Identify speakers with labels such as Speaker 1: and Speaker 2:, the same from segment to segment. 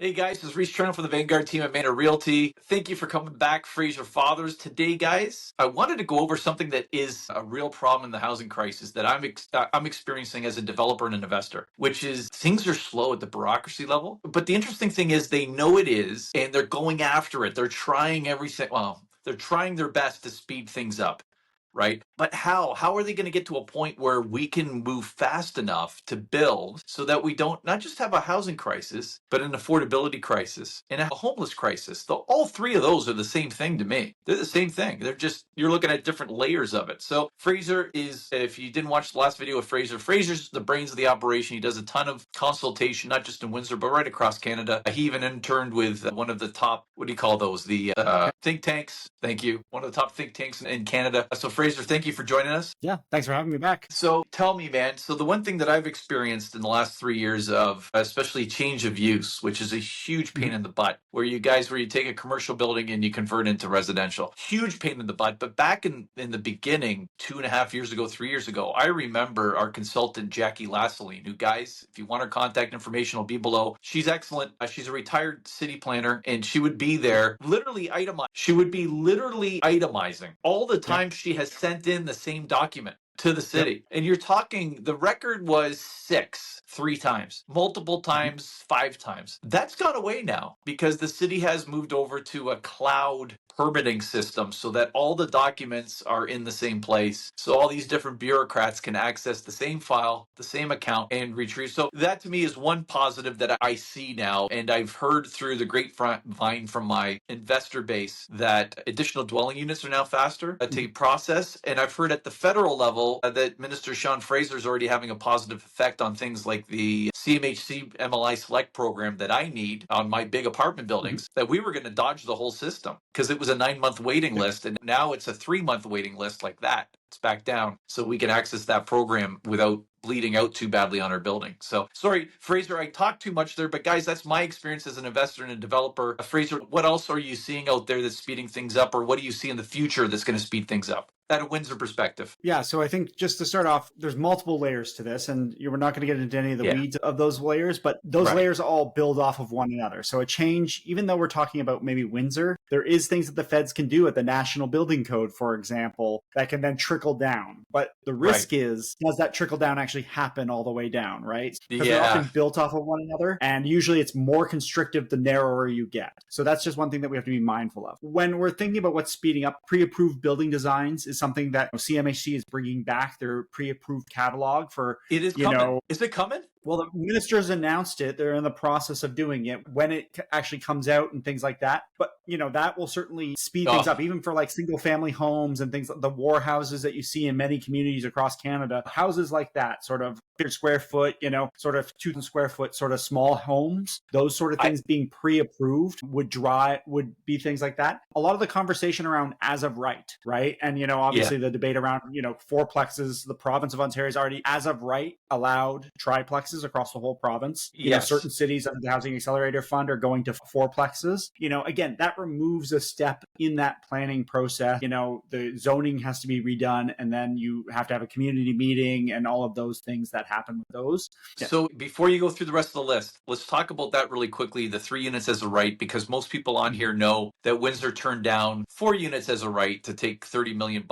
Speaker 1: Hey guys, this is Rhys Trenhaile from the Vanguard team at Manor Realty. Thank you for coming back, Fraser Fathers. Today, guys, I wanted to go over something that is a real problem in the housing crisis that I'm experiencing as a developer and an investor, which is things are slow at the bureaucracy level. But the interesting thing is they know it is, and they're going after it. They're trying everything. Well, they're trying their best to speed things up. Right? But how? How are they going to get to a point where we can move fast enough to build so that we don't not just have a housing crisis, but an affordability crisis and a homeless crisis? All three of those are the same thing to me. They're the same thing. They're just, you're looking at different layers of it. So Fraser is, if you didn't watch the last video of Fraser, Fraser's the brains of the operation. He does a ton of consultation, not just in Windsor, but right across Canada. He even interned with one of the top, what do you call those? The think tanks. Thank you. One of the top think tanks in Canada. So Fraser, thank you for joining us.
Speaker 2: Yeah, thanks for having me back.
Speaker 1: So tell me, man, so the one thing that I've experienced in the last 3 years of especially change of use, which is a huge pain in the butt, where you take a commercial building and you convert it into residential. Huge pain in the butt. But back in the beginning, 2.5 years ago, 3 years ago, I remember our consultant, Jackie Lasseline, who, guys, if you want her contact information, will be below. She's excellent. She's a retired city planner, and she would be there literally itemizing. She would be literally itemizing all the time she has sent in the same document to the city. Yep. And you're talking, the record was 3 times, multiple times, 5 times. That's gone away now because the city has moved over to a cloud permitting system so that all the documents are in the same place. So all these different bureaucrats can access the same file, the same account, and retrieve. So that to me is one positive that I see now. And I've heard through the grapevine from my investor base that additional dwelling units are now faster to process. And I've heard at the federal level that Minister Sean Fraser is already having a positive effect on things like the CMHC MLI Select program that I need on my big apartment buildings, that we were going to dodge the whole system because it was a 9-month waiting list. And now it's a 3-month waiting list like that. It's back down so we can access that program without bleeding out too badly on our building. So sorry, Fraser, I talked too much there, but guys, that's my experience as an investor and a developer. Fraser, what else are you seeing out there that's speeding things up, or what do you see in the future that's going to speed things up? At a Windsor perspective.
Speaker 2: Yeah, so I think just to start off, there's multiple layers to this, and we're not going to get into any of the weeds of those layers, but those layers all build off of one another. So a change, even though we're talking about maybe Windsor, there is things that the feds can do at the National Building Code, for example, that can then trickle down. But the risk is, does that trickle down actually happen all the way down, right? Because they're often built off of one another, and usually it's more constrictive the narrower you get. So that's just one thing that we have to be mindful of. When we're thinking about what's speeding up, pre-approved building designs is something that CMHC is bringing back their pre-approved catalog for.
Speaker 1: It is coming. Is it coming?
Speaker 2: Well, the ministers announced it. They're in the process of doing it when it actually comes out and things like that. But, that will certainly speed things up, even for like single family homes and things like the war houses that you see in many communities across Canada. Houses like that, sort of 100 square foot, sort of 2,000 square foot, sort of small homes, those sort of things being pre-approved would be things like that. A lot of the conversation around as of right? And, obviously the debate around, fourplexes, the province of Ontario is already as of right allowed triplexes across the whole province. Certain cities under the Housing Accelerator Fund are going to fourplexes. Again, that removes a step in that planning process. The zoning has to be redone, and then you have to have a community meeting and all of those things that happen with those.
Speaker 1: So before you go through the rest of the list, let's talk about that really quickly, the 3 units as a right, because most people on here know that Windsor turned down 4 units as a right to take $30 million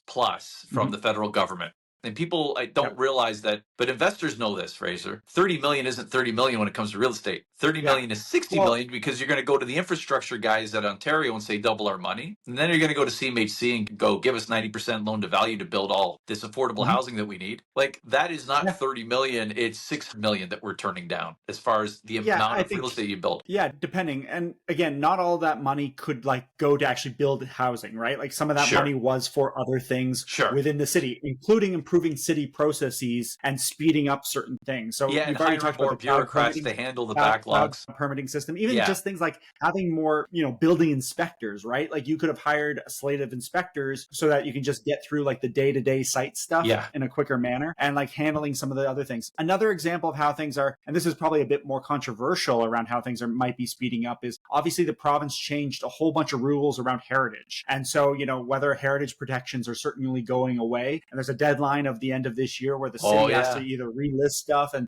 Speaker 1: plus from the federal government. And people don't realize that, but investors know this, Fraser. 30 million isn't 30 million when it comes to real estate. 30 million is 60 million because you're going to go to the infrastructure guys at Ontario and say double our money. And then you're going to go to CMHC and go give us 90% loan to value to build all this affordable housing that we need. Like that is not 30 million. It's 6 million that we're turning down as far as the amount of real estate you build.
Speaker 2: Yeah, depending. And again, not all that money could go to actually build housing, right? Like some of that money was for other things within the city, including improving city processes and speeding up certain things. So
Speaker 1: we've already talked about the bureaucrats to handle the backlogs,
Speaker 2: permitting system, even just things like having more, building inspectors, right? Like you could have hired a slate of inspectors so that you can just get through like the day-to-day site stuff in a quicker manner and like handling some of the other things. Another example of how things are, and this is probably a bit more controversial around how things might be speeding up, is obviously the province changed a whole bunch of rules around heritage. And so, whether heritage protections are certainly going away, and there's a deadline deadline of the end of this year where the
Speaker 1: Oh,
Speaker 2: city has to
Speaker 1: yeah.
Speaker 2: either relist stuff. And,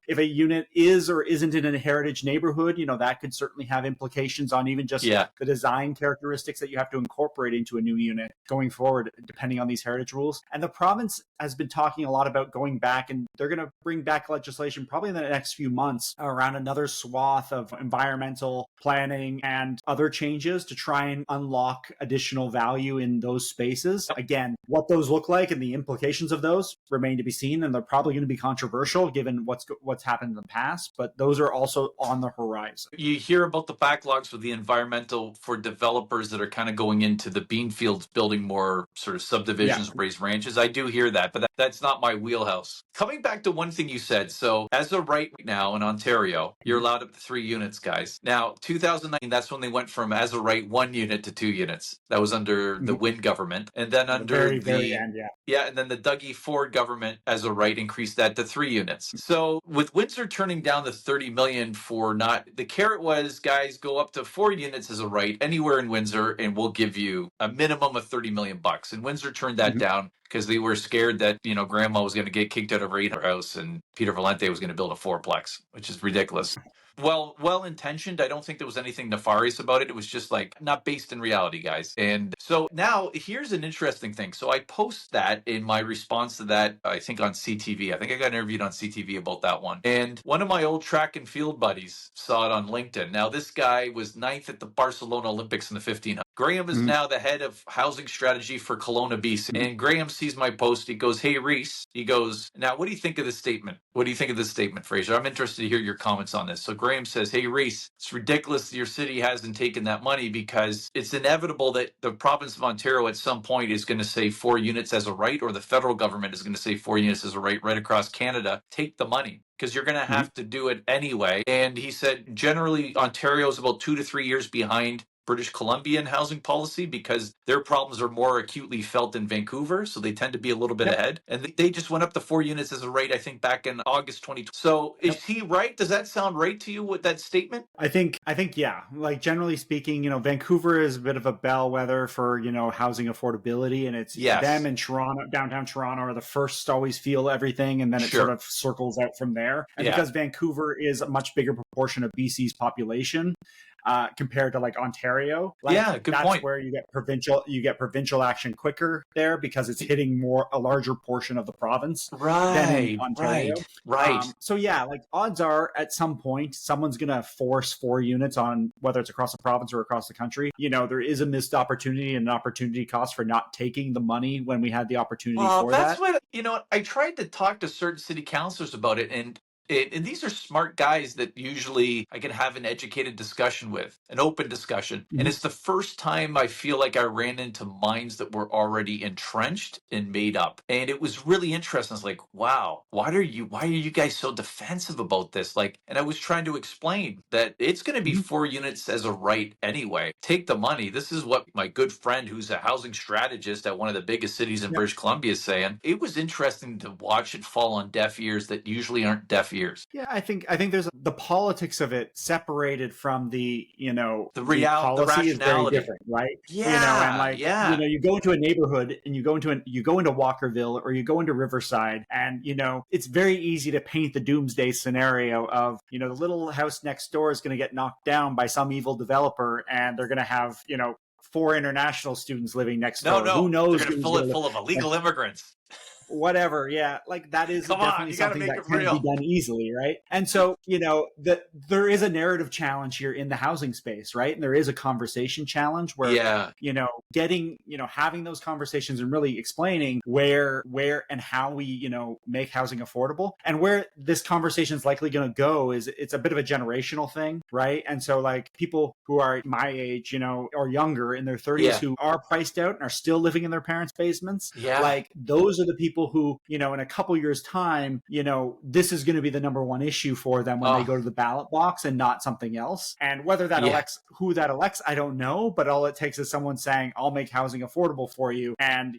Speaker 2: if a unit is or isn't in a heritage neighborhood, that could certainly have implications on even just
Speaker 1: Yeah.
Speaker 2: the design characteristics that you have to incorporate into a new unit going forward, depending on these heritage rules. And the province has been talking a lot about going back, and they're going to bring back legislation probably in the next few months around another swath of environmental planning and other changes to try and unlock additional value in those spaces. Again, what those look like and the implications of those remain to be seen, and they're probably going to be controversial given what's happened in the past, but those are also on the horizon.
Speaker 1: You hear about the backlogs with the environmental for developers that are kind of going into the bean fields, building more sort of
Speaker 2: Yeah.
Speaker 1: subdivisions, raised ranches. I do hear that, but that's not my wheelhouse. Coming back to one thing you said. So as of right now in Ontario, you're allowed up to 3 units, guys. Now, 2019, that's when they went from as of right 1 unit to 2 units. That was under the Wynne government. And then
Speaker 2: At the
Speaker 1: under
Speaker 2: very, very
Speaker 1: the
Speaker 2: end, yeah.
Speaker 1: yeah, and then the Dougie Ford government, as a right, increased that to 3 units. So with Windsor turning down the 30 million for not, the carrot was, guys, go up to 4 units as a right anywhere in Windsor, and we'll give you a minimum of 30 million bucks. And Windsor turned that down because they were scared that grandma was going to get kicked out of her house, and Peter Valente was going to build a fourplex, which is ridiculous. Well intentioned. I don't think there was anything nefarious about it. It was just like not based in reality, guys. And so now here's an interesting thing. So I post that in my response to that, I think on CTV. I think I got interviewed on CTV about that one. And one of my old track and field buddies saw it on LinkedIn. Now, this guy was 9th at the Barcelona Olympics in the 1500s. Graham is now the head of housing strategy for Kelowna, BC. And Graham sees my post. He goes, "Hey, Rhys." He goes, "Now, what do you think of this statement? What do you think of this statement, Fraser? I'm interested to hear your comments on this." So Graham says, "Hey, Rhys, it's ridiculous that your city hasn't taken that money because it's inevitable that the province of Ontario at some point is going to say 4 units as a right, or the federal government is going to say 4 units as a right across Canada. Take the money, because you're going to have to do it anyway." And he said, generally, Ontario is about 2 to 3 years behind British Columbia in housing policy because their problems are more acutely felt in Vancouver, so they tend to be a little bit ahead. And they just went up to 4 units as a right, I think, back in August 2020. So is he right? Does that sound right to you with that statement?
Speaker 2: I think, yeah. Like, generally speaking, Vancouver is a bit of a bellwether for, housing affordability, and it's them and Toronto, downtown Toronto, are the first to always feel everything, and then it sort of circles out from there. And because Vancouver is a much bigger proportion of BC's population, compared to like Ontario. Like,
Speaker 1: good
Speaker 2: that's
Speaker 1: point.
Speaker 2: where you get provincial action quicker there because it's hitting a larger portion of the province than in Ontario.
Speaker 1: Right.
Speaker 2: So yeah, like, odds are at some point someone's gonna force 4 units on, whether it's across the province or across the country. There is a missed opportunity and an opportunity cost for not taking the money when we had the opportunity for
Speaker 1: that's
Speaker 2: that.
Speaker 1: what I tried to talk to certain city councilors about it, and these are smart guys that usually I can have an educated discussion with, an open discussion. And it's the first time I feel like I ran into minds that were already entrenched and made up. And it was really interesting. It's like, wow, why are you guys so defensive about this? Like, and I was trying to explain that it's going to be 4 units as a right anyway. Take the money. This is what my good friend, who's a housing strategist at one of the biggest cities in British Columbia, is saying. It was interesting to watch it fall on deaf ears that usually aren't deaf ears.
Speaker 2: Yeah, I think there's the politics of it separated from the
Speaker 1: the
Speaker 2: policy is very different, right? You go into a neighborhood and you go into Walkerville or you go into Riverside, and it's very easy to paint the doomsday scenario of the little house next door is going to get knocked down by some evil developer, and they're going to have 4 international students living next door. Who knows?
Speaker 1: They're going to fill it full of illegal immigrants.
Speaker 2: Whatever, yeah, like that is definitely something that can be done easily, right? And so there is a narrative challenge here in the housing space, right? And there is a conversation challenge where getting having those conversations and really explaining where and how we make housing affordable, and where this conversation is likely going to go is it's a bit of a generational thing, right? And so, like, people who are my age or younger in their 30s who are priced out and are still living in their parents' basements, like, those are the people who, in a couple years' time, this is going to be the number one issue for them when they go to the ballot box, and not something else. And whether that elects who that elects, I don't know. But all it takes is someone saying, "I'll make housing affordable for you," and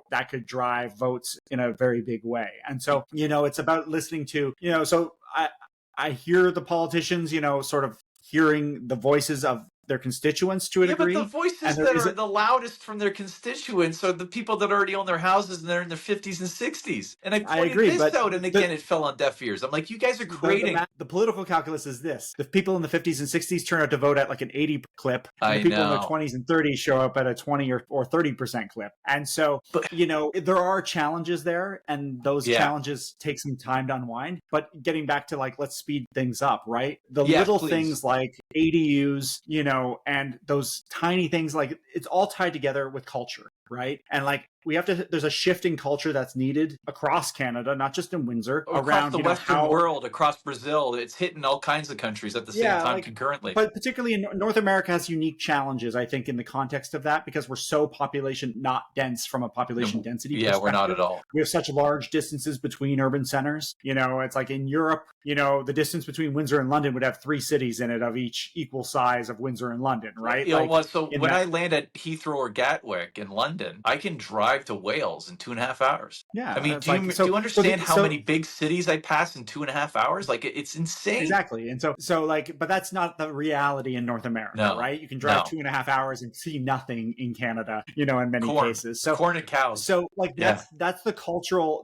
Speaker 2: that could drive votes in a very big way. And so it's about listening to so I hear the politicians sort of hearing the voices of their constituents to a
Speaker 1: Yeah, but the
Speaker 2: degree. And
Speaker 1: voices
Speaker 2: there
Speaker 1: that
Speaker 2: is
Speaker 1: are the loudest from their constituents are the people that already own their houses and they're in their 50s and 60s. And I
Speaker 2: I
Speaker 1: pointed
Speaker 2: agree,
Speaker 1: this
Speaker 2: but
Speaker 1: out, and again, it fell on deaf ears. I'm like, you guys are creating.
Speaker 2: the political calculus is this: the people in the 50s and 60s turn out to vote at like an 80 clip, and the
Speaker 1: I
Speaker 2: people in their
Speaker 1: know.
Speaker 2: 20s and 30s show up at a 20 or 30% clip. And so,
Speaker 1: But
Speaker 2: there are challenges there, and those
Speaker 1: yeah,
Speaker 2: challenges take some time to unwind. But getting back to like, let's speed things up, right? The
Speaker 1: yes,
Speaker 2: little
Speaker 1: please.
Speaker 2: things like ADUs, and those tiny things, like it's all tied together with culture, right? And like there's a shift in culture that's needed across Canada, not just in Windsor,
Speaker 1: Across
Speaker 2: around,
Speaker 1: the Western
Speaker 2: how,
Speaker 1: world, across Brazil, it's hitting all kinds of countries at the same
Speaker 2: yeah,
Speaker 1: time
Speaker 2: like,
Speaker 1: concurrently.
Speaker 2: but particularly in North America has unique challenges, I think, in the context of that, because we're so population not dense from a population density
Speaker 1: Yeah, we're not
Speaker 2: perspective.
Speaker 1: at all.
Speaker 2: We have such large distances between urban centers. It's like in Europe, the distance between Windsor and London would have 3 cities in it of each equal size of Windsor and London, right?
Speaker 1: So
Speaker 2: In
Speaker 1: when
Speaker 2: that,
Speaker 1: I land at Heathrow or Gatwick in London, I can drive to Wales in 2.5 hours. I
Speaker 2: yeah,
Speaker 1: mean,
Speaker 2: it's like,
Speaker 1: do you
Speaker 2: so
Speaker 1: understand how many big cities I pass in 2.5 hours? Like, it's insane.
Speaker 2: exactly. And so like, but that's not the reality in North America,
Speaker 1: No,
Speaker 2: right? You can drive
Speaker 1: no.
Speaker 2: 2.5 hours and see nothing in Canada, in many
Speaker 1: Corn,
Speaker 2: cases.
Speaker 1: corn and cows.
Speaker 2: So like,
Speaker 1: Yeah.
Speaker 2: that's the cultural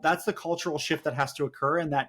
Speaker 2: shift that has to occur. And that,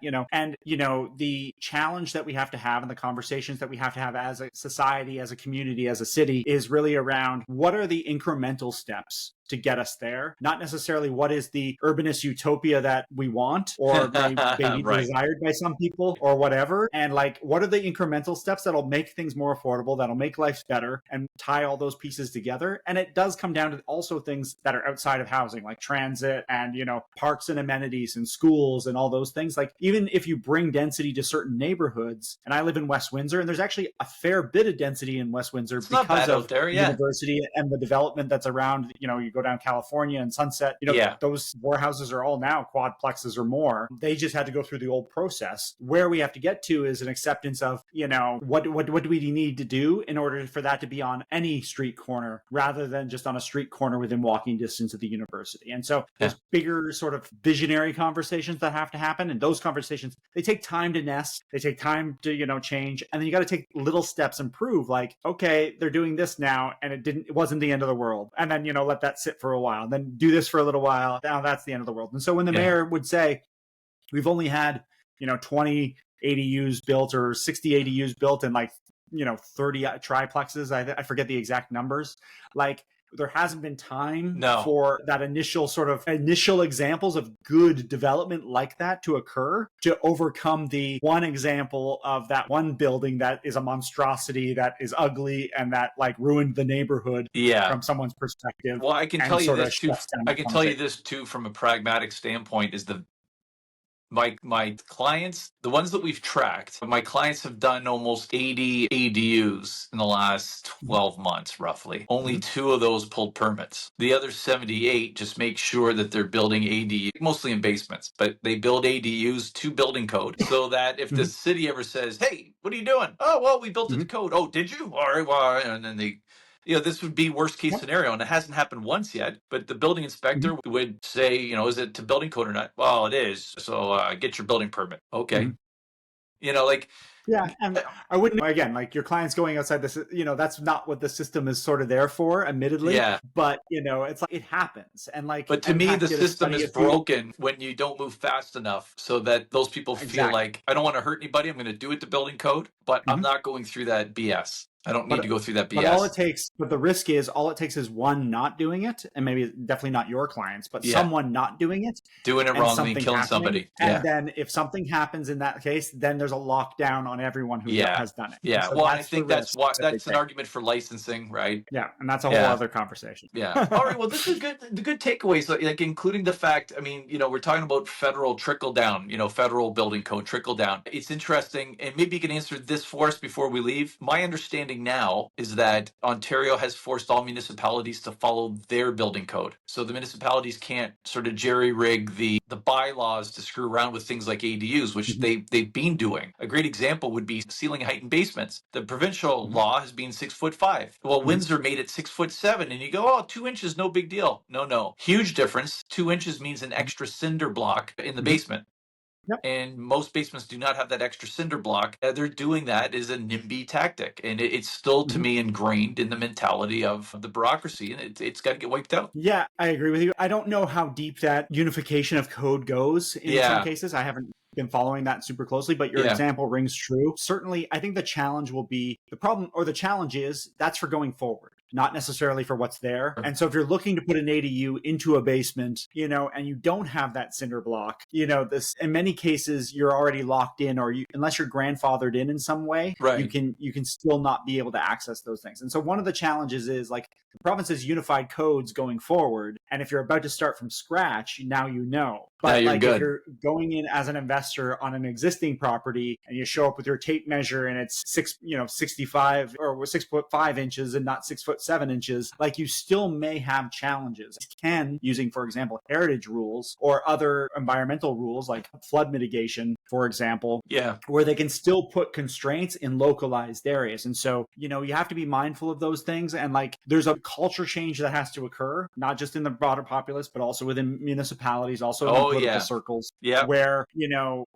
Speaker 2: the challenge that we have to have, and the conversations that we have to have as a society, as a community, as a city, is really around what are the incremental steps to get us there, not necessarily what is the urbanist utopia that we want or may be
Speaker 1: Right.
Speaker 2: desired by some people or whatever. And like, what are the incremental steps that'll make things more affordable, that'll make life better, and tie all those pieces together. And it does come down to also things that are outside of housing, like transit and, parks and amenities and schools and all those things. Like, even if you bring density to certain neighborhoods, and I live in West Windsor, and there's actually a fair bit of density in West Windsor
Speaker 1: It's not
Speaker 2: because
Speaker 1: bad
Speaker 2: of
Speaker 1: out there.
Speaker 2: the
Speaker 1: Yeah.
Speaker 2: university and the development that's around. You go down California and Sunset,
Speaker 1: Yeah.
Speaker 2: those warehouses are all now quadplexes or more. They just had to go through the old process. Where we have to get to is an acceptance of, what do we need to do in order for that to be on any street corner rather than just on a street corner within walking distance of the university. And so there's bigger sort of visionary conversations that have to happen. And those conversations, they take time to nest. They take time to, change. And then you got to take little steps and prove, like, okay, they're doing this now, and it wasn't the end of the world. And then, let that sit for a while, then do this for a little while. Now that's the end of the world. And so when the mayor would say, we've only had, 20 ADUs built or 60 ADUs built and like, 30 triplexes, I forget the exact numbers. Like, there hasn't been time for that initial examples of good development like that to occur, to overcome the one example of that one building that is a monstrosity, that is ugly, and that like ruined the neighborhood from someone's perspective.
Speaker 1: Well, I can tell you this too. I can tell you this too from a pragmatic standpoint, is my clients, the ones that we've tracked, my clients have done almost 80 ADUs in the last 12 months, roughly. Only 2 of those pulled permits. The other 78 just make sure that they're building ADUs, mostly in basements, but they build ADUs to building code, so that if the city ever says, hey, what are you doing? Oh, well, we built it to code. Oh, did you? All right, well, and then they... this would be worst case scenario, and it hasn't happened once yet. But the building inspector would say, is it to building code or not? Well, it is. So get your building permit. Okay.
Speaker 2: Yeah, and I wouldn't, again, like, your clients going outside this, that's not what the system is sort of there for, admittedly.
Speaker 1: Yeah.
Speaker 2: But, it's like, it happens. And like,
Speaker 1: but to me, the system is broken when you don't move fast enough, so that those people feel like, I don't want to hurt anybody. I'm going to do it to building code, but I'm not going through that BS. I don't need to go through that BS.
Speaker 2: But the risk is, all it takes is one not doing it, and maybe definitely not your clients, but someone not doing it.
Speaker 1: Doing it wrong and killing somebody.
Speaker 2: And then if something happens in that case, then there's a lockdown on everyone who has done it.
Speaker 1: Yeah,
Speaker 2: so
Speaker 1: well, I think that's an argument for licensing, right?
Speaker 2: Yeah, and that's a whole other conversation.
Speaker 1: Yeah. All right, well, this is good. The good takeaways, like including the fact, we're talking about federal trickle down, federal building code trickle down. It's interesting, and maybe you can answer this for us before we leave. My understanding now is that Ontario has forced all municipalities to follow their building code. So the municipalities can't sort of jerry-rig the bylaws to screw around with things like ADUs, which they've been doing. A great example would be ceiling height in basements. The provincial law has been 6'5". Well, Windsor made it 6'7", and you go, oh, 2 inches, no big deal. No. Huge difference. 2 inches means an extra cinder block in the basement.
Speaker 2: Yep.
Speaker 1: And most basements do not have that extra cinder block. They're doing that as a NIMBY tactic. And it's still, to
Speaker 2: Mhm.
Speaker 1: me, ingrained in the mentality of the bureaucracy. And it's got to get wiped out.
Speaker 2: Yeah, I agree with you. I don't know how deep that unification of code goes in some
Speaker 1: Yeah.
Speaker 2: cases. I haven't been following that super closely, but your
Speaker 1: Yeah.
Speaker 2: example rings true. Certainly, I think the challenge will be the problem, or the challenge is that's for going forward, not necessarily for what's there. And so if you're looking to put an ADU into a basement, and you don't have that cinder block, this, in many cases, you're already locked in, or unless you're grandfathered in some way,
Speaker 1: Right.
Speaker 2: you can still not be able to access those things. And so one of the challenges is like the province has unified codes going forward. And if you're about to start from scratch, now you know.
Speaker 1: Now
Speaker 2: But
Speaker 1: you're
Speaker 2: like
Speaker 1: good.
Speaker 2: if you're going in as an investor on an existing property and you show up with your tape measure and it's 65 or 6'5" and not 6'7", like you still may have challenges. You can, using, for example, heritage rules or other environmental rules like flood mitigation, for example,
Speaker 1: Yeah.
Speaker 2: where they can still put constraints in localized areas. And so, you have to be mindful of those things. And like, there's a culture change that has to occur, not just in the broader populace, but also within municipalities, also in the political circles,
Speaker 1: Yeah.
Speaker 2: where,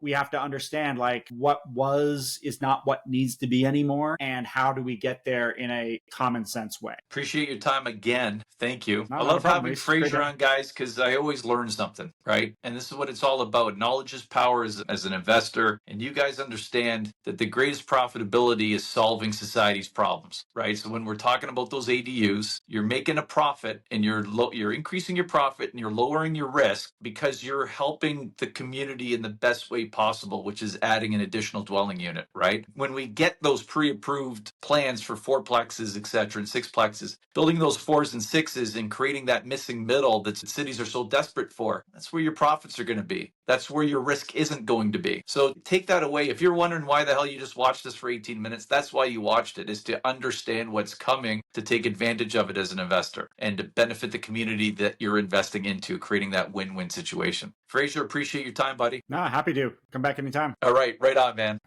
Speaker 2: we have to understand like what was is not what needs to be anymore. And how do we get there in a common sense way?
Speaker 1: Appreciate your time again. Thank you.
Speaker 2: No,
Speaker 1: I
Speaker 2: not a
Speaker 1: love
Speaker 2: problem,
Speaker 1: having
Speaker 2: Rhys. Great
Speaker 1: Fraser
Speaker 2: to-
Speaker 1: on, guys, because I always learn something, right? And this is what it's all about. Knowledge is power as an investor. And you guys understand that the greatest profitability is solving society's problems, right? So when we're talking about those ADUs, you're making a profit and you're increasing your profit and you're lowering your risk because you're helping the community in the best way possible, which is adding an additional dwelling unit, right? When we get those pre-approved plans for fourplexes, et cetera, and sixplexes, building those fours and sixes and creating that missing middle that cities are so desperate for, that's where your profits are going to be. That's where your risk isn't going to be. So take that away. If you're wondering why the hell you just watched this for 18 minutes, that's why you watched it, is to understand what's coming, to take advantage of it as an investor and to benefit the community that you're investing into, creating that win-win situation. Fraser, appreciate your time, buddy.
Speaker 2: No, happy to come back anytime.
Speaker 1: All right on, man.